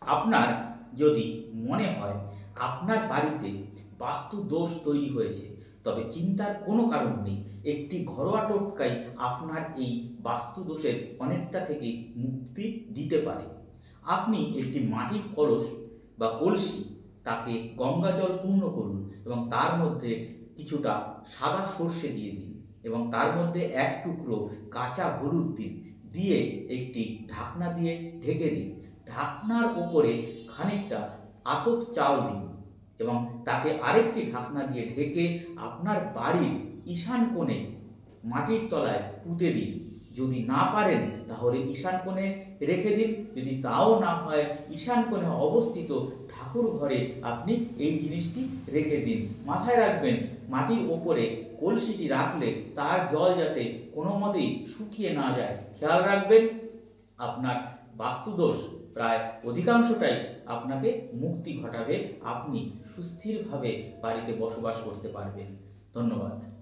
আপনার যদি মনে হয় আপনার বাড়িতে বাস্তু দোষ তৈরি হয়েছে, তবে চিন্তার কোনো কারণ নেই। একটি ঘরোয়া টোটকাই আপনার এই বাস্তু দোষের অনেকটা থেকে মুক্তি দিতে পারে। আপনি একটি মাটির কলস বা কলসি, তাকে গঙ্গা জল পূর্ণ করুন এবং তার মধ্যে কিছুটা সাদা সর্ষে দিয়ে দিন এবং তার মধ্যে এক টুকরো কাঁচা হলুদ দিন, দিয়ে একটি ঢাকনা দিয়ে ঢেকে দিন। ঢাকনার ওপরে খানিকটা আতপ চাল দিন এবং তাকে আরেকটি ঢাকনা দিয়ে ঢেকে আপনার বাড়ির ঈশান কোণে মাটির তলায় পুঁতে দিন। যদি না পারেন তাহলে ঈশান কোণে রেখে দিন। যদি তাও না হয়, ঈশান কোণে অবস্থিত ঠাকুর ঘরে আপনি এই জিনিসটি রেখে দিন। মাথায় রাখবেন, মাটির ওপরে কলসিটি রাখলে তার জল যাতে কোনো মতেই শুকিয়ে না যায়। খেয়াল রাখবেন, আপনার বাস্তুদোষ প্রায় অধিকাংশটাই আপনাকে মুক্তি ঘটাবে। আপনি সুস্থিরভাবে বাড়িতে বসবাস করতে পারবেন। ধন্যবাদ।